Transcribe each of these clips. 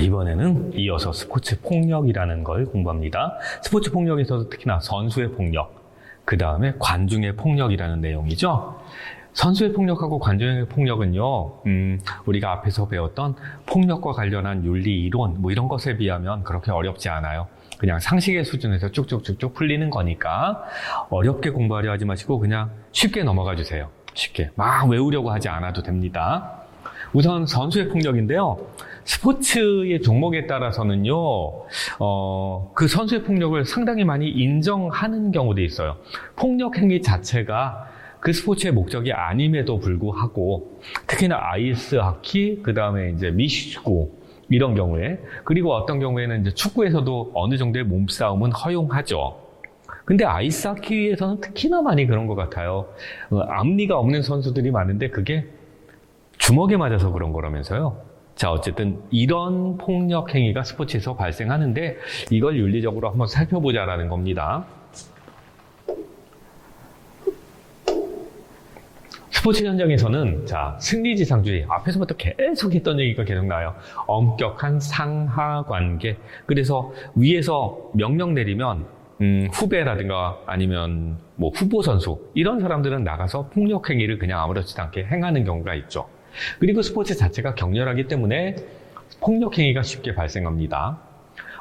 이번에는 이어서 스포츠 폭력이라는 걸 공부합니다. 스포츠 폭력에서도 특히나 선수의 폭력, 그 다음에 관중의 폭력이라는 내용이죠. 선수의 폭력하고 관중의 폭력은요, 우리가 앞에서 배웠던 폭력과 관련한 윤리 이론, 이런 것에 비하면 그렇게 어렵지 않아요. 그냥 상식의 수준에서 쭉쭉쭉쭉 풀리는 거니까 어렵게 공부하려 하지 마시고 그냥 쉽게 넘어가 주세요. 쉽게. 막 외우려고 하지 않아도 됩니다. 우선 선수의 폭력인데요. 스포츠의 종목에 따라서는요, 그 선수의 폭력을 상당히 많이 인정하는 경우도 있어요. 폭력 행위 자체가 그 스포츠의 목적이 아님에도 불구하고, 특히나 아이스 하키, 그 다음에 이제 미식구, 이런 경우에, 그리고 어떤 경우에는 이제 축구에서도 어느 정도의 몸싸움은 허용하죠. 근데 아이스 하키에서는 특히나 많이 그런 것 같아요. 앞니가 없는 선수들이 많은데 그게 주먹에 맞아서 그런 거라면서요. 자, 어쨌든 이런 폭력 행위가 스포츠에서 발생하는데 이걸 윤리적으로 한번 살펴보자라는 겁니다. 스포츠 현장에서는 자, 승리지상주의, 앞에서부터 계속 했던 얘기가 계속 나와요. 엄격한 상하 관계. 그래서 위에서 명령 내리면 후배라든가 아니면 후보 선수, 이런 사람들은 나가서 폭력 행위를 그냥 아무렇지도 않게 행하는 경우가 있죠. 그리고 스포츠 자체가 격렬하기 때문에 폭력 행위가 쉽게 발생합니다.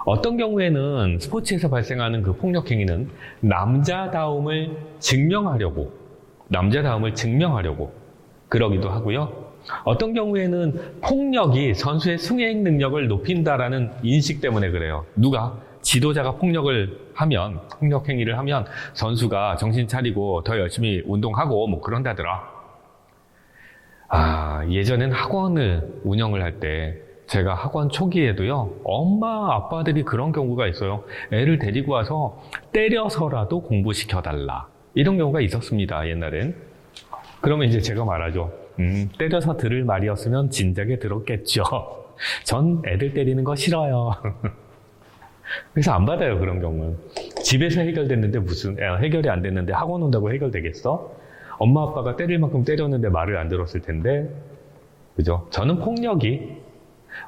어떤 경우에는 스포츠에서 발생하는 그 폭력 행위는 남자다움을 증명하려고 그러기도 하고요. 어떤 경우에는 폭력이 선수의 승행 능력을 높인다라는 인식 때문에 그래요. 지도자가 폭력 행위를 하면 선수가 정신 차리고 더 열심히 운동하고 그런다더라. 예전엔 학원을 운영을 할 때 제가 학원 초기에도요, 엄마 아빠들이 그런 경우가 있어요. 애를 데리고 와서 때려서라도 공부시켜달라, 이런 경우가 있었습니다, 옛날엔. 그러면 이제 제가 말하죠. 때려서 들을 말이었으면 진작에 들었겠죠. 전 애들 때리는 거 싫어요. 그래서 안 받아요, 그런 경우는. 집에서 해결됐는데 해결이 안 됐는데 학원 온다고 해결되겠어? 엄마 아빠가 때릴 만큼 때렸는데 말을 안 들었을 텐데, 그죠? 저는 폭력이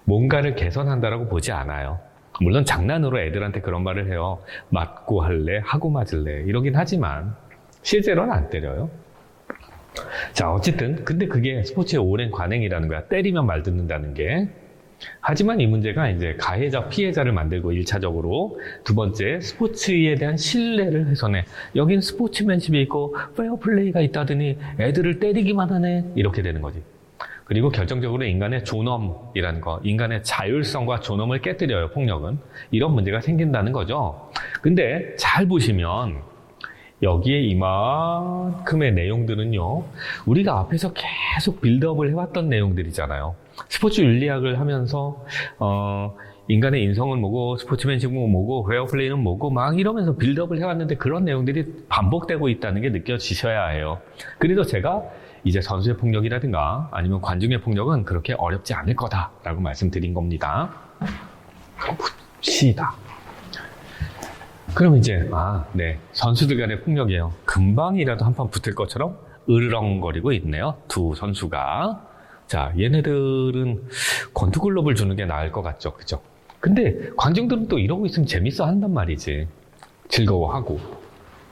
뭔가를 개선한다라고 보지 않아요. 물론 장난으로 애들한테 그런 말을 해요. 맞고 할래? 하고 맞을래? 이러긴 하지만 실제로는 안 때려요. 자, 어쨌든 근데 그게 스포츠의 오랜 관행이라는 거야. 때리면 말 듣는다는 게. 하지만 이 문제가 이제 가해자, 피해자를 만들고 1차적으로, 두 번째, 스포츠에 대한 신뢰를 훼손해. 여긴 스포츠맨십이 있고 페어플레이가 있다더니 애들을 때리기만 하네, 이렇게 되는 거지. 그리고 결정적으로 인간의 존엄이라는 거, 인간의 자율성과 존엄을 깨뜨려요, 폭력은. 이런 문제가 생긴다는 거죠. 근데 잘 보시면 여기에 이만큼의 내용들은요, 우리가 앞에서 계속 빌드업을 해왔던 내용들이잖아요. 스포츠 윤리학을 하면서 인간의 인성은 뭐고, 스포츠맨십은 뭐고, 페어플레이는 뭐고, 막 이러면서 빌드업을 해왔는데 그런 내용들이 반복되고 있다는 게 느껴지셔야 해요. 그래도 제가 이제 선수의 폭력이라든가 아니면 관중의 폭력은 그렇게 어렵지 않을 거다라고 말씀드린 겁니다. 봅시다. 그럼 이제 선수들 간의 폭력이에요. 금방이라도 한 판 붙을 것처럼 으르렁거리고 있네요, 두 선수가. 자, 얘네들은 권투글러브를 주는 게 나을 것 같죠, 그죠? 근데 관중들은 또 이러고 있으면 재밌어 한단 말이지. 즐거워하고.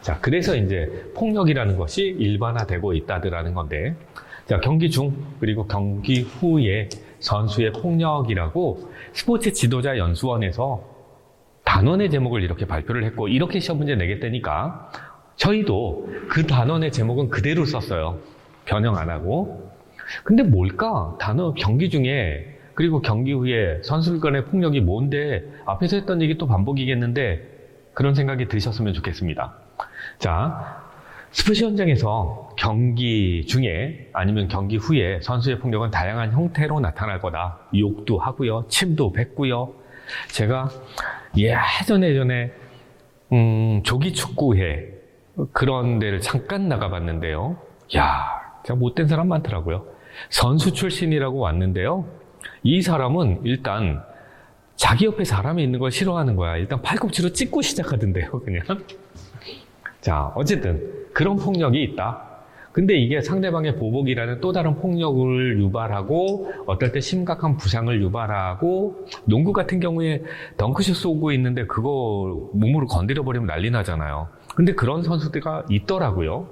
자, 그래서 이제 폭력이라는 것이 일반화되고 있다더라는 건데, 자, 경기 중 그리고 경기 후에 선수의 폭력이라고 스포츠 지도자 연수원에서 단원의 제목을 이렇게 발표를 했고, 이렇게 시험 문제 내겠다니까 저희도 그 단원의 제목은 그대로 썼어요. 변형 안 하고. 근데 뭘까? 경기 중에 그리고 경기 후에 선수들 간의 폭력이 뭔데, 앞에서 했던 얘기 또 반복이겠는데, 그런 생각이 드셨으면 좋겠습니다. 자, 스포츠 현장에서 경기 중에 아니면 경기 후에 선수의 폭력은 다양한 형태로 나타날 거다. 욕도 하고요, 침도 뱉고요. 제가 예전에 조기축구회 그런 데를 잠깐 나가봤는데요. 진짜 못된 사람 많더라고요. 선수 출신이라고 왔는데요. 이 사람은 일단 자기 옆에 사람이 있는 걸 싫어하는 거야. 일단 팔꿈치로 찍고 시작하던데요, 그냥. 자, 어쨌든 그런 폭력이 있다. 근데 이게 상대방의 보복이라는 또 다른 폭력을 유발하고 어떨 때 심각한 부상을 유발하고 농구 같은 경우에 덩크슛 쏘고 있는데 그거 몸으로 건드려버리면 난리 나잖아요. 근데 그런 선수들이 있더라고요.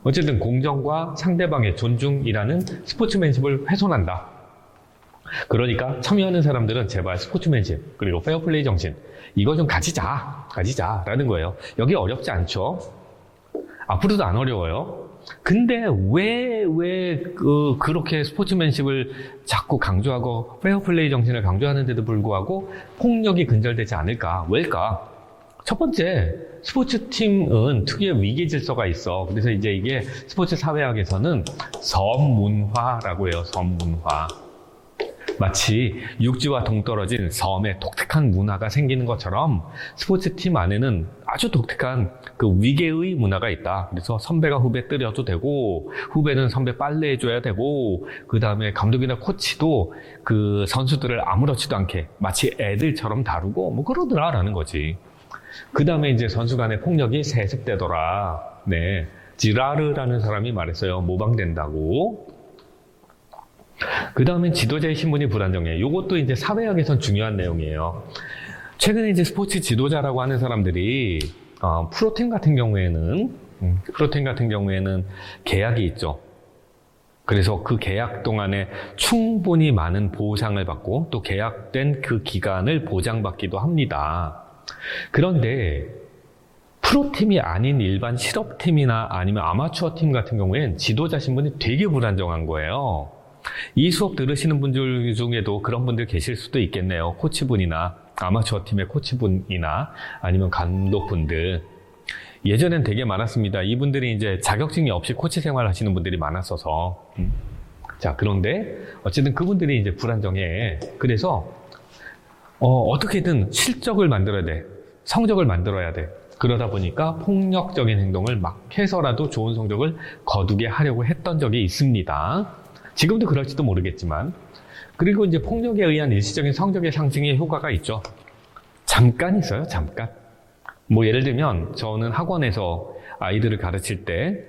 어쨌든 공정과 상대방의 존중이라는 스포츠맨십을 훼손한다. 그러니까 참여하는 사람들은 제발 스포츠맨십 그리고 페어플레이 정신 이거 좀 가지자라는 거예요. 여기 어렵지 않죠? 앞으로도 안 어려워요. 근데 왜 그렇게 스포츠맨십을 자꾸 강조하고 페어플레이 정신을 강조하는데도 불구하고 폭력이 근절되지 않을까? 왜일까? 첫 번째, 스포츠팀은 특유의 위계 질서가 있어. 그래서 이제 이게 스포츠 사회학에서는 섬문화라고 해요. 섬문화. 마치 육지와 동떨어진 섬에 독특한 문화가 생기는 것처럼 스포츠팀 안에는 아주 독특한 그 위계의 문화가 있다. 그래서 선배가 후배 때려도 되고 후배는 선배 빨래해줘야 되고 그 다음에 감독이나 코치도 그 선수들을 아무렇지도 않게 마치 애들처럼 다루고 뭐 그러더라라는 거지. 그 다음에 이제 선수 간의 폭력이 세습되더라. 네, 지라르라는 사람이 말했어요. 모방된다고. 그 다음엔 지도자의 신분이 불안정해. 이것도 이제 사회학에선 중요한 내용이에요. 최근에 이제 스포츠 지도자라고 하는 사람들이 프로팀 같은 경우에는 계약이 있죠. 그래서 그 계약 동안에 충분히 많은 보상을 받고 또 계약된 그 기간을 보장받기도 합니다. 그런데 프로팀이 아닌 일반 실업팀이나 아니면 아마추어 팀 같은 경우엔 지도자 신분이 되게 불안정한 거예요. 이 수업 들으시는 분들 중에도 그런 분들 계실 수도 있겠네요. 코치분이나 아마추어 팀의 코치분이나 아니면 감독분들. 예전엔 되게 많았습니다. 이분들이 이제 자격증이 없이 코치 생활 하시는 분들이 많았어서. 자, 그런데 어쨌든 그분들이 이제 불안정해. 그래서 어떻게든 실적을 만들어야 돼. 성적을 만들어야 돼. 그러다 보니까 폭력적인 행동을 막 해서라도 좋은 성적을 거두게 하려고 했던 적이 있습니다. 지금도 그럴지도 모르겠지만. 그리고 이제 폭력에 의한 일시적인 성적의 상승의 효과가 있죠. 잠깐 있어요, 잠깐. 뭐 예를 들면 저는 학원에서 아이들을 가르칠 때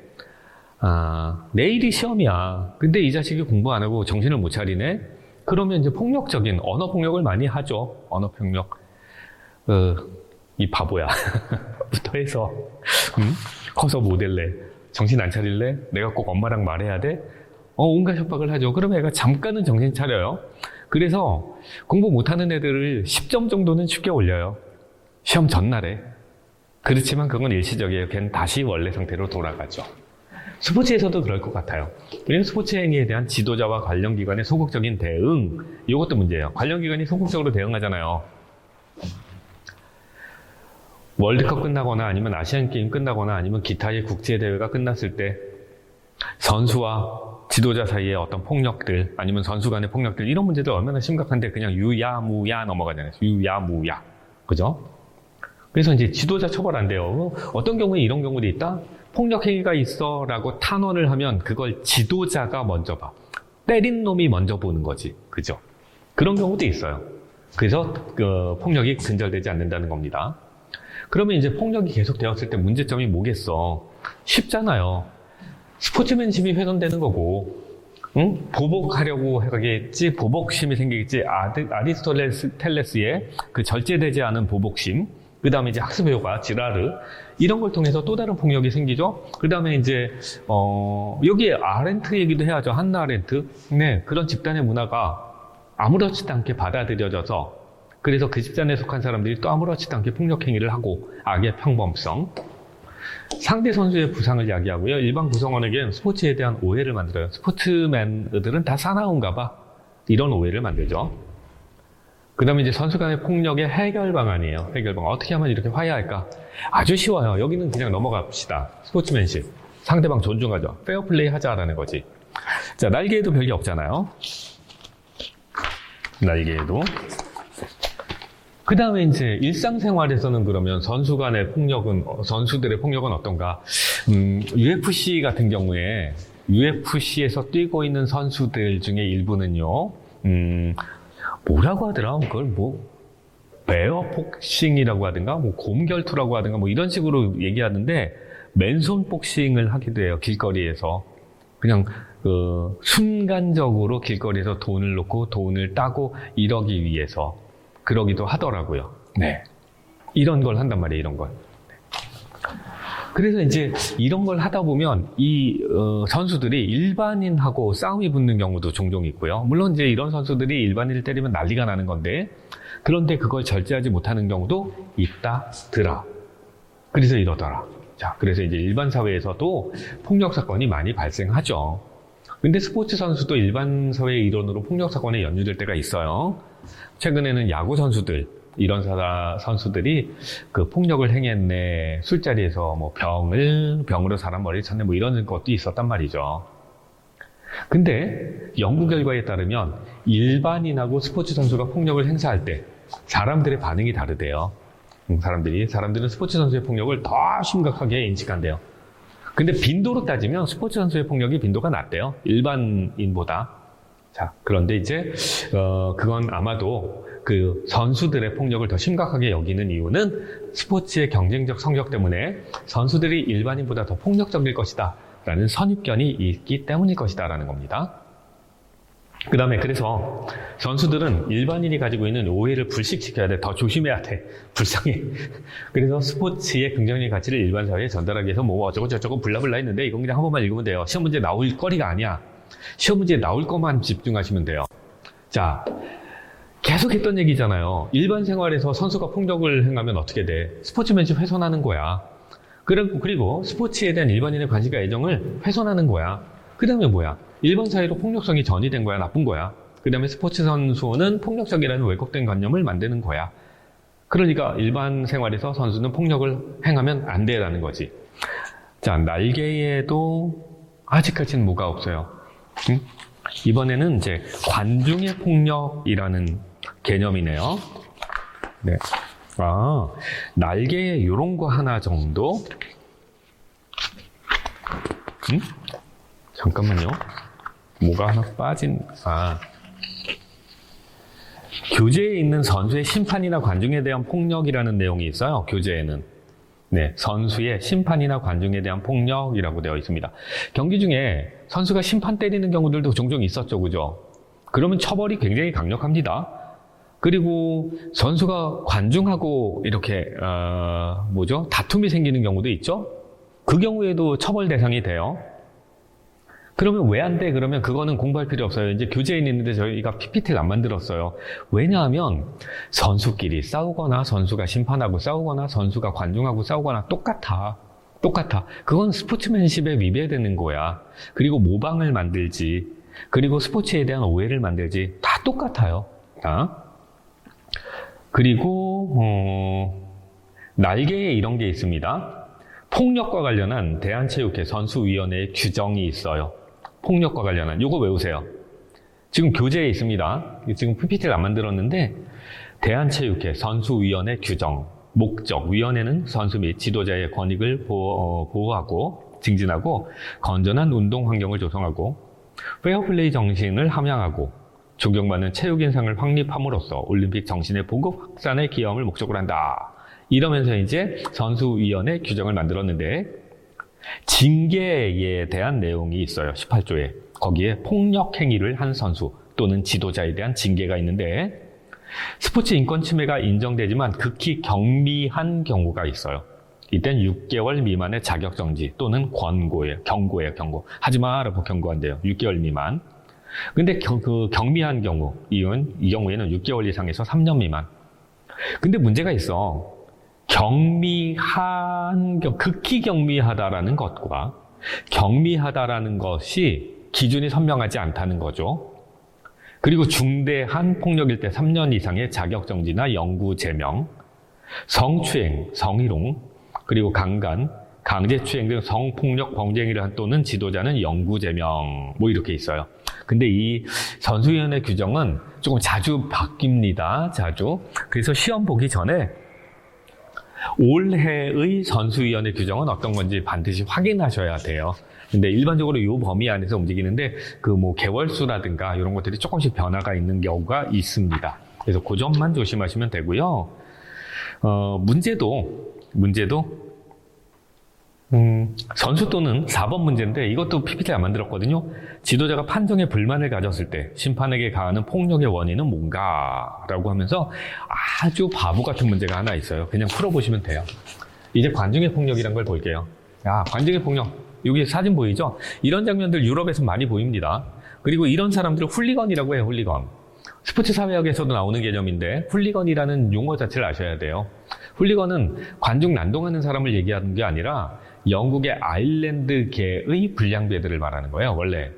내일이 시험이야. 근데 이 자식이 공부 안 하고 정신을 못 차리네? 그러면 이제 폭력적인 언어 폭력을 많이 하죠. 언어 폭력. 이 바보야. 부터 해서 커서 못 할래. 정신 안 차릴래? 내가 꼭 엄마랑 말해야 돼? 온갖 협박을 하죠. 그러면 애가 잠깐은 정신 차려요. 그래서 공부 못하는 애들을 10점 정도는 쉽게 올려요. 시험 전날에. 그렇지만 그건 일시적이에요. 걔는 다시 원래 상태로 돌아가죠. 스포츠에서도 그럴 것 같아요. 왜냐면 스포츠 행위에 대한 지도자와 관련기관의 소극적인 대응, 이것도 문제예요. 관련기관이 소극적으로 대응하잖아요. 월드컵 끝나거나 아니면 아시안게임 끝나거나 아니면 기타의 국제대회가 끝났을 때 선수와 지도자 사이의 어떤 폭력들 아니면 선수 간의 폭력들 이런 문제들 얼마나 심각한데 그냥 유야무야 넘어가잖아요. 유야무야. 그죠? 그래서 이제 지도자 처벌 안 돼요. 어떤 경우에 이런 경우도 있다? 폭력 행위가 있어 라고 탄원을 하면 그걸 지도자가 먼저 봐. 때린 놈이 먼저 보는 거지. 그죠? 그런 경우도 있어요. 그래서 그 폭력이 근절되지 않는다는 겁니다. 그러면 이제 폭력이 계속되었을 때 문제점이 뭐겠어? 쉽잖아요. 스포츠맨십이 훼손되는 거고, 응? 보복하려고 하겠지, 보복심이 생기겠지, 아리스토텔레스의 그 절제되지 않은 보복심, 그 다음에 이제 학습 효과, 지라르, 이런 걸 통해서 또 다른 폭력이 생기죠. 그 다음에 이제, 여기에 아렌트 얘기도 해야죠. 한나 아렌트. 네, 그런 집단의 문화가 아무렇지도 않게 받아들여져서, 그래서 그 집단에 속한 사람들이 또 아무렇지도 않게 폭력 행위를 하고, 악의 평범성. 상대 선수의 부상을 야기하고요. 일반 구성원에겐 스포츠에 대한 오해를 만들어요. 스포츠맨들은 다 사나운가 봐. 이런 오해를 만들죠. 그 다음에 이제 선수 간의 폭력의 해결 방안이에요. 해결 방안. 어떻게 하면 이렇게 화해할까? 아주 쉬워요. 여기는 그냥 넘어갑시다. 스포츠맨십. 상대방 존중하죠. 페어플레이 하자라는 거지. 자, 날개에도 별게 없잖아요. 날개에도. 그 다음에 이제 일상생활에서는 그러면 선수들의 폭력은 어떤가? UFC 같은 경우에 UFC에서 뛰고 있는 선수들 중에 일부는요, 뭐라고 하더라? 그걸 베어 폭싱이라고 하든가, 곰결투라고 하든가, 이런 식으로 얘기하는데, 맨손 복싱을 하기도 해요. 길거리에서. 그냥 순간적으로 길거리에서 돈을 놓고 돈을 따고 이러기 위해서 그러기도 하더라고요. 네. 이런 걸 한단 말이에요. 이런 걸. 그래서 이제 이런 걸 하다 보면 이 선수들이 일반인하고 싸움이 붙는 경우도 종종 있고요. 물론 이제 이런 선수들이 일반인을 때리면 난리가 나는 건데, 그런데 그걸 절제하지 못하는 경우도 있다더라. 그래서 이러더라. 자, 그래서 이제 일반 사회에서도 폭력 사건이 많이 발생하죠. 근데 스포츠 선수도 일반 사회의 일원으로 폭력 사건에 연루될 때가 있어요. 최근에는 야구 선수들, 이런 선수들이 그 폭력을 행했네, 술자리에서 뭐 병으로 사람 머리를 쳤네, 뭐 이런 것도 있었단 말이죠. 근데 연구 결과에 따르면 일반인하고 스포츠 선수가 폭력을 행사할 때 사람들의 반응이 다르대요. 사람들은 스포츠 선수의 폭력을 더 심각하게 인식한대요. 근데 빈도로 따지면 스포츠 선수의 폭력이 빈도가 낮대요. 일반인보다. 자, 그런데 이제 그건 아마도 그 선수들의 폭력을 더 심각하게 여기는 이유는 스포츠의 경쟁적 성격 때문에 선수들이 일반인보다 더 폭력적일 것이다 라는 선입견이 있기 때문일 것이다 라는 겁니다. 그 다음에 그래서 선수들은 일반인이 가지고 있는 오해를 불식시켜야 돼. 더 조심해야 돼. 불쌍해. 그래서 스포츠의 긍정적인 가치를 일반 사회에 전달하기 위해서 뭐 어쩌고 저쩌고 블라블라 했는데 이건 그냥 한 번만 읽으면 돼요. 시험 문제 나올 거리가 아니야. 시험 문제에 나올 것만 집중하시면 돼요. 자, 계속 했던 얘기잖아요. 일반 생활에서 선수가 폭력을 행하면 어떻게 돼? 스포츠맨십 훼손하는 거야. 그리고 스포츠에 대한 일반인의 관심과 애정을 훼손하는 거야. 그 다음에 뭐야? 일반 사회로 폭력성이 전이된 거야. 나쁜 거야. 그 다음에 스포츠 선수는 폭력적이라는 왜곡된 관념을 만드는 거야. 그러니까 일반 생활에서 선수는 폭력을 행하면 안 돼라는 거지. 자, 날개에도 아직까지는 뭐가 없어요. 응? 이번에는 이제 관중의 폭력이라는 개념이네요. 네. 아, 날개에 이런 거 하나 정도? 응? 잠깐만요. 뭐가 하나 빠진, 교재에 있는 선수의 심판이나 관중에 대한 폭력이라는 내용이 있어요. 교재에는. 네, 선수의 심판이나 관중에 대한 폭력이라고 되어 있습니다. 경기 중에 선수가 심판 때리는 경우들도 종종 있었죠, 그죠? 그러면 처벌이 굉장히 강력합니다. 그리고 선수가 관중하고 이렇게 다툼이 생기는 경우도 있죠. 그 경우에도 처벌 대상이 돼요. 그러면 왜 안 돼? 그러면 그거는 공부할 필요 없어요. 이제 교재에 있는데 저희가 PPT를 안 만들었어요. 왜냐하면 선수끼리 싸우거나 선수가 심판하고 싸우거나 선수가 관중하고 싸우거나 똑같아. 그건 스포츠맨십에 위배되는 거야. 그리고 모방을 만들지. 그리고 스포츠에 대한 오해를 만들지. 다 똑같아요. 그리고 날개에 이런 게 있습니다. 폭력과 관련한 대한체육회 선수위원회의 규정이 있어요. 폭력과 관련한 요거 외우세요. 지금 교재에 있습니다. 지금 PPT를 안 만들었는데 대한체육회 선수위원회 규정, 목적, 위원회는 선수 및 지도자의 권익을 보호하고 증진하고 건전한 운동 환경을 조성하고 페어플레이 정신을 함양하고 존경받는 체육 인상을 확립함으로써 올림픽 정신의 보급 확산에 기여함을 목적으로 한다. 이러면서 이제 선수위원회 규정을 만들었는데 징계에 대한 내용이 있어요. 18조에. 거기에 폭력 행위를 한 선수 또는 지도자에 대한 징계가 있는데 스포츠 인권 침해가 인정되지만 극히 경미한 경우가 있어요. 이땐 6개월 미만의 자격 정지 또는 경고예요. 하지 마라고 경고한대요. 6개월 미만. 근데 그 경미한 경우, 이 경우에는 6개월 이상에서 3년 미만. 근데 문제가 있어. 극히 경미하다라는 것과 경미하다라는 것이 기준이 선명하지 않다는 거죠. 그리고 중대한 폭력일 때 3년 이상의 자격정지나 영구 제명, 성추행, 성희롱, 그리고 강간, 강제추행 등 성폭력 범죄 행위를 한 또는 지도자는 영구 제명, 뭐 이렇게 있어요. 근데 이 선수위원회 규정은 조금 자주 바뀝니다. 자주. 그래서 시험 보기 전에 올해의 선수위원회 규정은 어떤 건지 반드시 확인하셔야 돼요. 근데 일반적으로 이 범위 안에서 움직이는데 그 뭐 개월수라든가 이런 것들이 조금씩 변화가 있는 경우가 있습니다. 그래서 그 점만 조심하시면 되고요. 문제도 선수 또는 4번 문제인데 이것도 PPT 안 만들었거든요. 지도자가 판정에 불만을 가졌을 때 심판에게 가하는 폭력의 원인은 뭔가? 라고 하면서 아주 바보 같은 문제가 하나 있어요. 그냥 풀어보시면 돼요. 이제 관중의 폭력이란 걸 볼게요. 관중의 폭력. 여기 사진 보이죠? 이런 장면들 유럽에서 많이 보입니다. 그리고 이런 사람들을 훌리건이라고 해요. 훌리건. 스포츠 사회학에서도 나오는 개념인데 훌리건이라는 용어 자체를 아셔야 돼요. 훌리건은 관중 난동하는 사람을 얘기하는 게 아니라 영국의 아일랜드계의 불량배들을 말하는 거예요, 원래.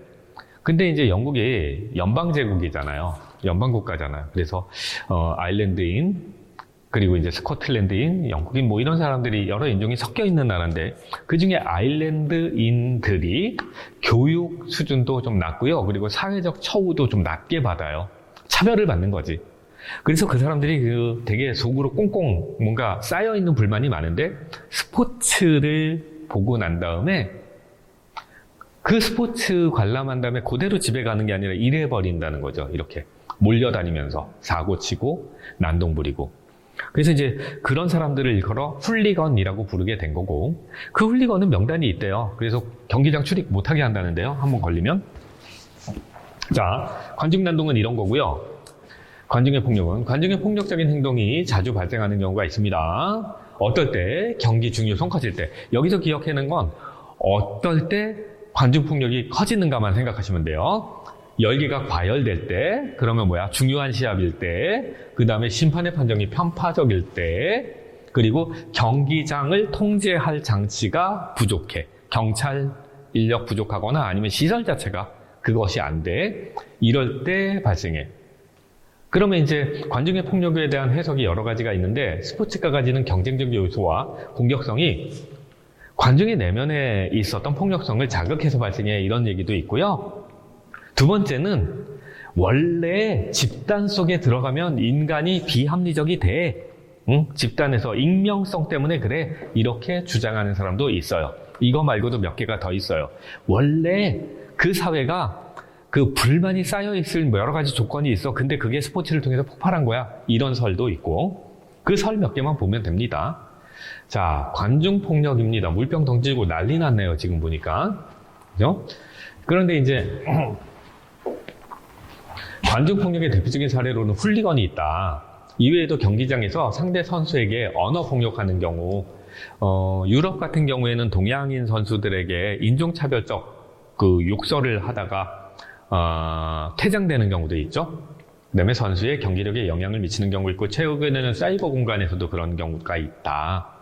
근데 이제 영국이 연방제국이잖아요. 연방국가잖아요. 그래서 아일랜드인, 그리고 이제 스코틀랜드인, 영국인 뭐 이런 사람들이 여러 인종이 섞여 있는 나라인데 그 중에 아일랜드인들이 교육 수준도 좀 낮고요. 그리고 사회적 처우도 좀 낮게 받아요. 차별을 받는 거지. 그래서 그 사람들이 되게 속으로 꽁꽁 뭔가 쌓여있는 불만이 많은데 스포츠를 보고 난 다음에 그 스포츠 관람한 다음에 그대로 집에 가는 게 아니라 일해버린다는 거죠. 이렇게 몰려다니면서 사고 치고 난동 부리고. 그래서 이제 그런 사람들을 일컬어 훌리건이라고 부르게 된 거고, 그 훌리건은 명단이 있대요. 그래서 경기장 출입 못하게 한다는데요. 한번 걸리면. 자, 관중 난동은 이런 거고요. 관중의 폭력은 관중의 폭력적인 행동이 자주 발생하는 경우가 있습니다. 어떨 때? 경기 중요성 커질 때. 여기서 기억하는 건 어떨 때 관중 폭력이 커지는가만 생각하시면 돼요. 열기가 과열될 때, 그러면 뭐야? 중요한 시합일 때, 그 다음에 심판의 판정이 편파적일 때, 그리고 경기장을 통제할 장치가 부족해. 경찰 인력 부족하거나 아니면 시설 자체가 그것이 안 돼. 이럴 때 발생해. 그러면 이제 관중의 폭력에 대한 해석이 여러 가지가 있는데 스포츠가 가지는 경쟁적 요소와 공격성이 관중의 내면에 있었던 폭력성을 자극해서 발생해, 이런 얘기도 있고요. 두 번째는 원래 집단 속에 들어가면 인간이 비합리적이 돼. 집단에서 익명성 때문에 그래. 이렇게 주장하는 사람도 있어요. 이거 말고도 몇 개가 더 있어요. 원래 그 사회가 그 불만이 쌓여있을 여러 가지 조건이 있어. 근데 그게 스포츠를 통해서 폭발한 거야. 이런 설도 있고. 그 설 몇 개만 보면 됩니다. 자, 관중폭력입니다. 물병 던지고 난리 났네요. 지금 보니까. 그죠? 그런데 이제 관중폭력의 대표적인 사례로는 훌리건이 있다. 이외에도 경기장에서 상대 선수에게 언어폭력하는 경우, 유럽 같은 경우에는 동양인 선수들에게 인종차별적 그 욕설을 하다가 퇴장되는 경우도 있죠. 그다음에 선수의 경기력에 영향을 미치는 경우 있고, 최근에는 사이버 공간에서도 그런 경우가 있다.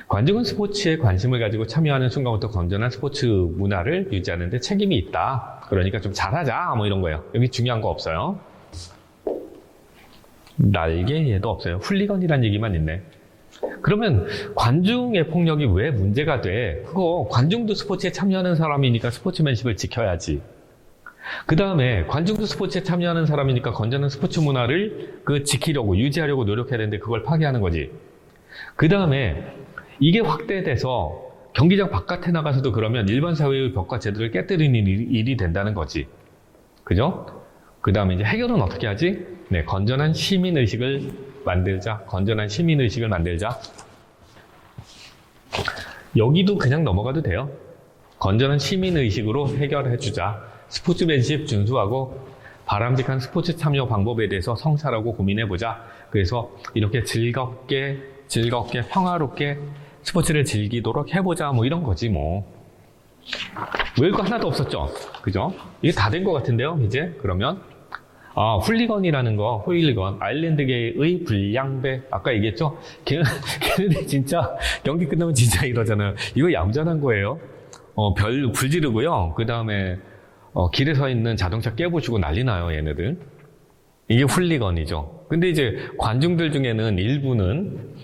관중은 스포츠에 관심을 가지고 참여하는 순간부터 건전한 스포츠 문화를 유지하는 데 책임이 있다. 그러니까 좀 잘하자 뭐 이런 거예요. 여기 중요한 거 없어요. 날개얘도 없어요. 훌리건이란 얘기만 있네. 그러면 관중의 폭력이 왜 문제가 돼? 그거 관중도 스포츠에 참여하는 사람이니까 스포츠맨십을 지켜야지. 그 다음에 관중도 스포츠에 참여하는 사람이니까 건전한 스포츠 문화를 지키려고 유지하려고 노력해야 되는데 그걸 파괴하는 거지. 그 다음에 이게 확대돼서 경기장 바깥에 나가서도 그러면 일반 사회의 벽과 제도를 깨뜨리는 일이 된다는 거지. 그죠? 그 다음에 이제 해결은 어떻게 하지? 네, 건전한 시민의식을 만들자. 건전한 시민의식을 만들자. 여기도 그냥 넘어가도 돼요. 건전한 시민의식으로 해결해주자. 스포츠맨십 준수하고 바람직한 스포츠 참여 방법에 대해서 성찰하고 고민해보자. 그래서 이렇게 즐겁게 평화롭게 스포츠를 즐기도록 해보자. 뭐 이런 거지 뭐. 외울 거 하나도 없었죠? 그죠? 이게 다 된 것 같은데요, 이제? 그러면. 훌리건이라는 거, 훌리건, 아일랜드계의 불량배. 아까 얘기했죠? 걔네들 진짜, 경기 끝나면 진짜 이러잖아요. 이거 얌전한 거예요. 불 지르고요. 그 다음에, 길에 서 있는 자동차 깨부수고 난리 나요, 얘네들. 이게 훌리건이죠. 근데 이제 관중들 중에는 일부는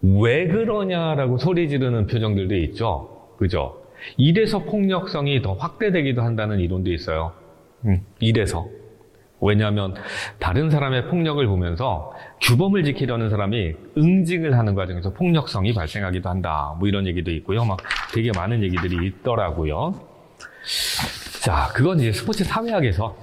왜 그러냐라고 소리 지르는 표정들도 있죠. 그죠? 이래서 폭력성이 더 확대되기도 한다는 이론도 있어요. 이래서. 왜냐하면 다른 사람의 폭력을 보면서 규범을 지키려는 사람이 응징을 하는 과정에서 폭력성이 발생하기도 한다. 뭐 이런 얘기도 있고요. 막 되게 많은 얘기들이 있더라고요. 자, 그건 이제 스포츠 사회학에서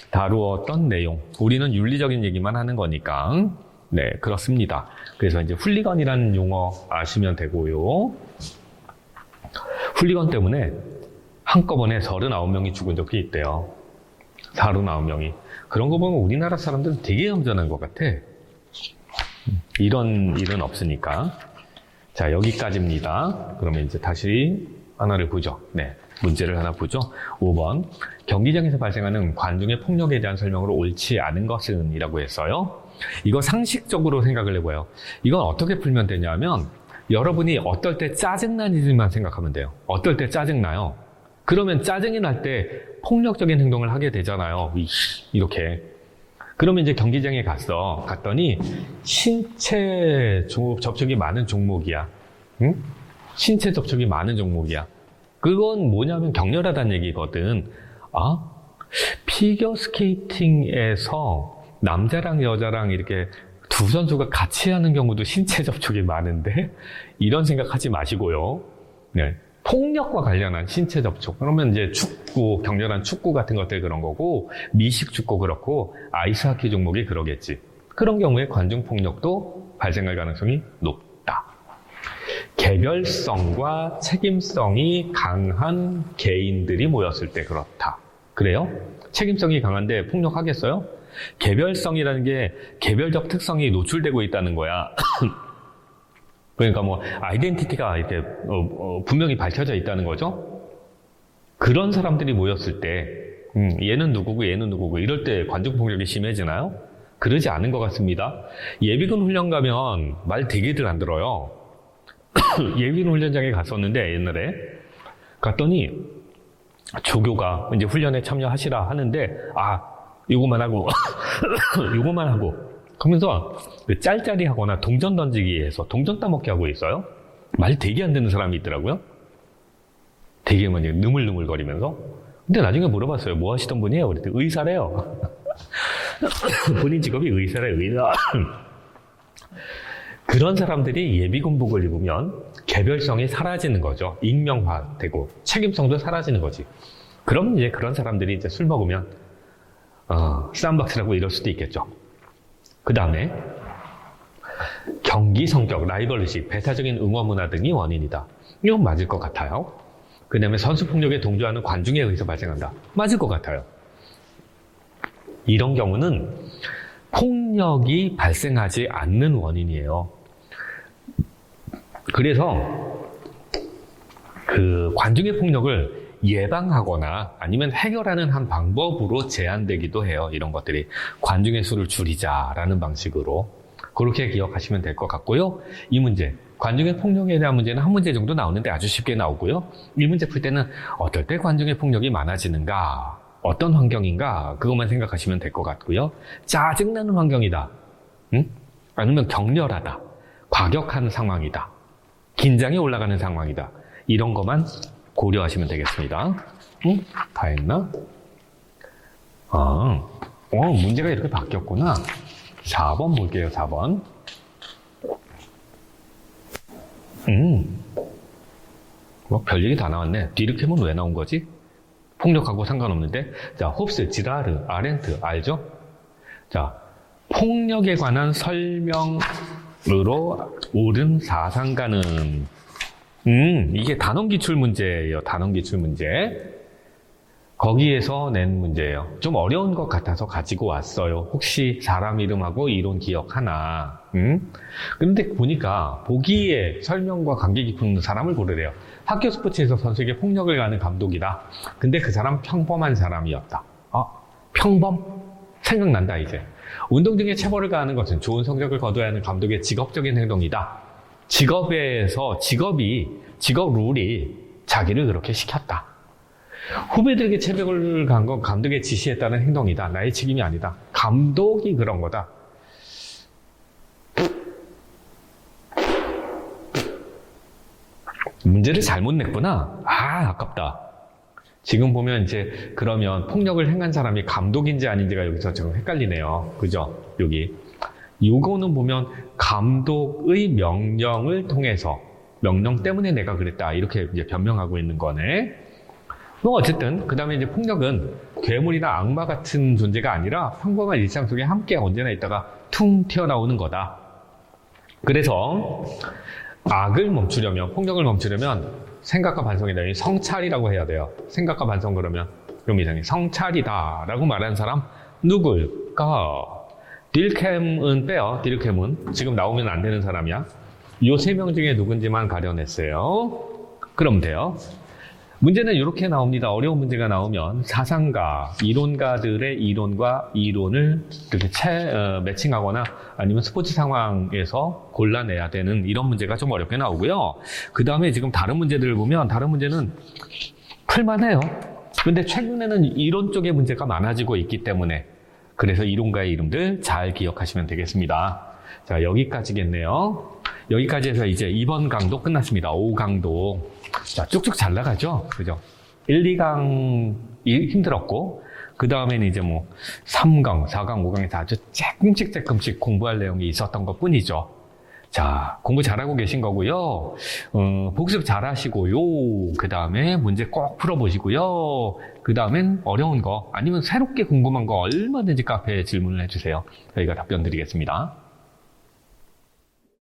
다루었던 내용. 우리는 윤리적인 얘기만 하는 거니까. 네, 그렇습니다. 그래서 이제 훌리건이라는 용어 아시면 되고요. 훌리건 때문에 한꺼번에 39명이 죽은 적이 있대요. 39명이. 그런 거 보면 우리나라 사람들은 되게 얌전한 것 같아. 이런 일은 없으니까. 자, 여기까지입니다. 그러면 이제 다시 하나를 보죠. 네, 문제를 하나 보죠. 5번. 경기장에서 발생하는 관중의 폭력에 대한 설명으로 옳지 않은 것은 이라고 했어요. 이거 상식적으로 생각을 해봐요. 이건 어떻게 풀면 되냐면 여러분이 어떨 때 짜증나는지만 생각하면 돼요. 어떨 때 짜증나요? 그러면 짜증이 날 때 폭력적인 행동을 하게 되잖아요. 이렇게. 그러면 이제 경기장에 갔더니 신체 접촉이 많은 종목이야. 응? 신체 접촉이 많은 종목이야. 그건 뭐냐면 격렬하다는 얘기거든. 아, 피겨 스케이팅에서 남자랑 여자랑 이렇게 두 선수가 같이 하는 경우도 신체 접촉이 많은데 이런 생각하지 마시고요. 네. 폭력과 관련한 신체 접촉. 그러면 이제 축구, 격렬한 축구 같은 것들 그런 거고, 미식 축구 그렇고, 아이스하키 종목이 그러겠지. 그런 경우에 관중 폭력도 발생할 가능성이 높다. 개별성과 책임성이 강한 개인들이 모였을 때 그렇다. 그래요? 책임성이 강한데 폭력하겠어요? 개별성이라는 게 개별적 특성이 노출되고 있다는 거야. 그러니까 뭐 아이덴티티가 이렇게 분명히 밝혀져 있다는 거죠. 그런 사람들이 모였을 때 얘는 누구고 얘는 누구고 이럴 때 관중 폭력이 심해지나요? 그러지 않은 것 같습니다. 예비군 훈련 가면 말 되게들 안 들어요. 예비군 훈련장에 갔었는데 옛날에 갔더니 조교가 이제 훈련에 참여하시라 하는데 요거만 하고 요거만 하고 그러면서 짤짤이하거나 동전 던지기에서 동전 따먹기 하고 있어요. 말 되게 안 듣는 사람이 있더라고요. 되게 막 느물느물거리면서. 근데 나중에 물어봤어요. 뭐 하시던 분이에요? 그랬더니 의사래요. 본인 직업이 의사래요. 의사. 그런 사람들이 예비군복을 입으면 개별성이 사라지는 거죠. 익명화되고 책임성도 사라지는 거지. 그럼 이제 그런 사람들이 이제 술 먹으면 쌈박스라고 이럴 수도 있겠죠. 그 다음에 경기 성격, 라이벌의식, 배타적인 응원 문화 등이 원인이다. 이건 맞을 것 같아요. 그 다음에 선수 폭력에 동조하는 관중에 의해서 발생한다. 맞을 것 같아요. 이런 경우는 폭력이 발생하지 않는 원인이에요. 그래서 그 관중의 폭력을 예방하거나 아니면 해결하는 한 방법으로 제한되기도 해요. 이런 것들이 관중의 수를 줄이자라는 방식으로 그렇게 기억하시면 될 것 같고요. 이 문제, 관중의 폭력에 대한 문제는 한 문제 정도 나오는데 아주 쉽게 나오고요. 이 문제 풀 때는 어떨 때 관중의 폭력이 많아지는가, 어떤 환경인가 그것만 생각하시면 될 것 같고요. 짜증나는 환경이다, 아니면 격렬하다, 과격한 상황이다, 긴장이 올라가는 상황이다, 이런 것만 고려하시면 되겠습니다. 다 했나? 문제가 이렇게 바뀌었구나. 4번 볼게요, 4번. 뭐 별얘기 다 나왔네. 디르켐은 왜 나온 거지? 폭력하고 상관없는데. 자, 홉스, 지라르, 아렌트 알죠? 자, 폭력에 관한 설명으로 옳은 사상가는 이게 단원 기출 문제예요. 단원 기출 문제. 거기에서 낸 문제예요. 좀 어려운 것 같아서 가지고 왔어요. 혹시 사람 이름하고 이론 기억하나? 그런데 보니까 보기에 설명과 관계 깊은 사람을 고르래요. 학교 스포츠에서 선수에게 폭력을 가하는 감독이다. 근데 그 사람 평범한 사람이었다. 평범? 생각난다 이제. 운동 중에 체벌을 가하는 것은 좋은 성적을 거둬야 하는 감독의 직업적인 행동이다. 직업 룰이 자기를 그렇게 시켰다. 후배들에게 체벌을 가한 건 감독의 지시에 따른 행동이다. 나의 책임이 아니다. 감독이 그런 거다. 문제를 잘못 냈구나. 아깝다. 지금 보면 이제 그러면 폭력을 행한 사람이 감독인지 아닌지가 여기서 좀 헷갈리네요. 그죠? 여기. 요거는 보면 감독의 명령을 통해서 명령 때문에 내가 그랬다. 이렇게 이제 변명하고 있는 거네. 뭐 어쨌든 그 다음에 이제 폭력은 괴물이나 악마 같은 존재가 아니라 평범한 일상 속에 함께 언제나 있다가 퉁 튀어나오는 거다. 그래서 악을 멈추려면, 폭력을 멈추려면 생각과 반성이다. 성찰이라고 해야 돼요. 생각과 반성 그러면 그럼 이상해. 성찰이다라고 말하는 사람 누굴까? 딜캠은 빼요. 딜캠은 지금 나오면 안 되는 사람이야. 요 세 명 중에 누군지만 가려냈어요. 그럼 돼요. 문제는 이렇게 나옵니다. 어려운 문제가 나오면 사상가, 이론가들의 이론과 이론을 이렇게 매칭하거나 아니면 스포츠 상황에서 골라내야 되는 이런 문제가 좀 어렵게 나오고요. 그 다음에 지금 다른 문제들을 보면 다른 문제는 풀만해요. 근데 최근에는 이론 쪽의 문제가 많아지고 있기 때문에 그래서 이론가의 이름들 잘 기억하시면 되겠습니다. 자, 여기까지겠네요. 여기까지 해서 이제 2번 강도 끝났습니다. 5강도. 자, 쭉쭉 잘 나가죠? 그죠? 1, 2강이 힘들었고, 그 다음에는 이제 뭐 3강, 4강, 5강에서 아주 조금씩 공부할 내용이 있었던 것 뿐이죠. 자, 공부 잘하고 계신 거고요. 복습 잘 하시고요. 그 다음에 문제 꼭 풀어보시고요. 그 다음엔 어려운 거, 아니면 새롭게 궁금한 거 얼마든지 카페에 질문을 해주세요. 저희가 답변 드리겠습니다.